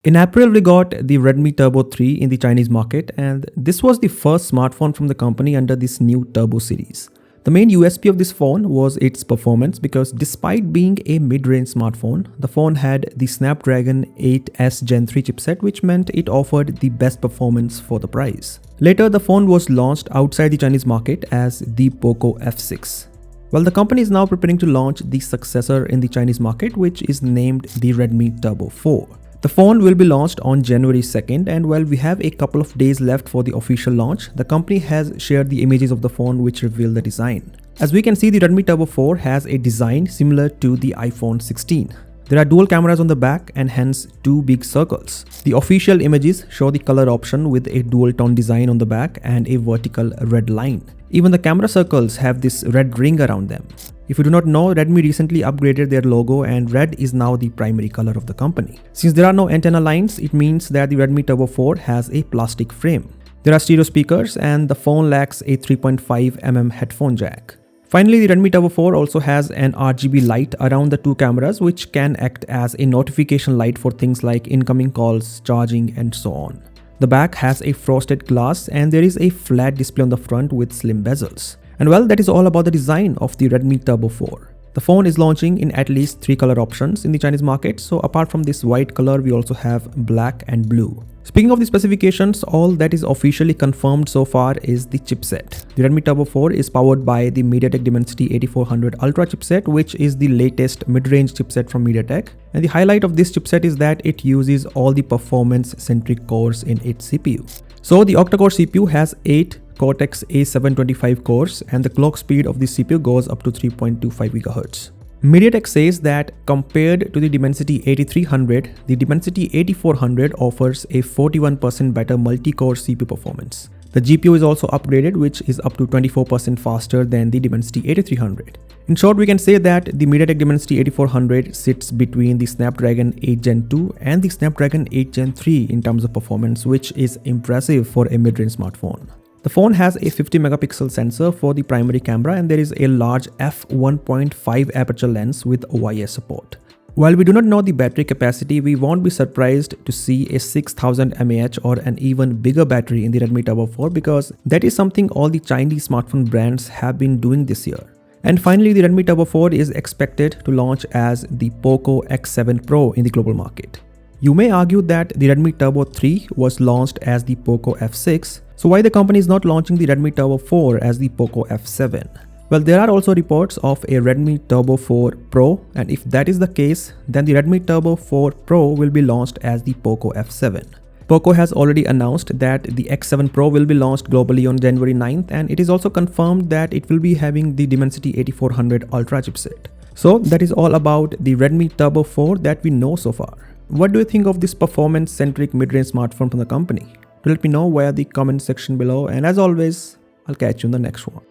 In April, we got the Redmi Turbo 3 in the Chinese market, and this was the first smartphone from the company under this new Turbo series. The main USP of this phone was its performance because despite being a mid-range smartphone, the phone had the Snapdragon 8S Gen 3 chipset, which meant it offered the best performance for the price. Later, the phone was launched outside the Chinese market as the Poco F6. Well, the company is now preparing to launch the successor in the Chinese market, which is named the Redmi Turbo 4. The phone will be launched on January 2nd, and while we have a couple of days left for the official launch, the company has shared the images of the phone which reveal the design. As we can see, the Redmi Turbo 4 has a design similar to the iPhone 16. There are dual cameras on the back and hence two big circles. The official images show the color option with a dual tone design on the back and a vertical red line. Even the camera circles have this red ring around them. If you do not know, Redmi recently upgraded their logo and red is now the primary color of the company. Since there are no antenna lines, it means that the Redmi Turbo 4 has a plastic frame. There are stereo speakers and the phone lacks a 3.5mm headphone jack. Finally, the Redmi Turbo 4 also has an RGB light around the two cameras which can act as a notification light for things like incoming calls, charging and so on. The back has a frosted glass and there is a flat display on the front with slim bezels. And well, that is all about the design of the Redmi Turbo 4. The phone is launching in at least 3 color options in the Chinese market, so apart from this white color, we also have black and blue. Speaking of the specifications, all that is officially confirmed so far is the chipset. The Redmi Turbo 4 is powered by the MediaTek Dimensity 8400 Ultra chipset, which is the latest mid-range chipset from MediaTek. And the highlight of this chipset is that it uses all the performance-centric cores in its CPU. So the octa-core CPU has 8 Cortex A725 cores and the clock speed of the CPU goes up to 3.25 GHz. MediaTek says that compared to the Dimensity 8300, the Dimensity 8400 offers a 41% better multi-core CPU performance. The GPU is also upgraded, which is up to 24% faster than the Dimensity 8300. In short, we can say that the MediaTek Dimensity 8400 sits between the Snapdragon 8 Gen 2 and the Snapdragon 8 Gen 3 in terms of performance, which is impressive for a mid-range smartphone. The phone has a 50 megapixel sensor for the primary camera and there is a large f1.5 aperture lens with OIS support. While we do not know the battery capacity, we won't be surprised to see a 6000 mAh or an even bigger battery in the Redmi Turbo 4 because that is something all the Chinese smartphone brands have been doing this year. And finally, the Redmi Turbo 4 is expected to launch as the Poco X7 Pro in the global market. You may argue that the Redmi Turbo 3 was launched as the Poco F6, so why the company is not launching the Redmi Turbo 4 as the Poco F7? Well, there are also reports of a Redmi Turbo 4 Pro, and if that is the case, then the Redmi Turbo 4 Pro will be launched as the Poco F7. Poco has already announced that the X7 Pro will be launched globally on January 9th, and it is also confirmed that it will be having the Dimensity 8400 Ultra chipset. So that is all about the Redmi Turbo 4 that we know so far. What do you think of this performance-centric mid-range smartphone from the company? Let me know via the comment section below, and as always, I'll catch you in the next one.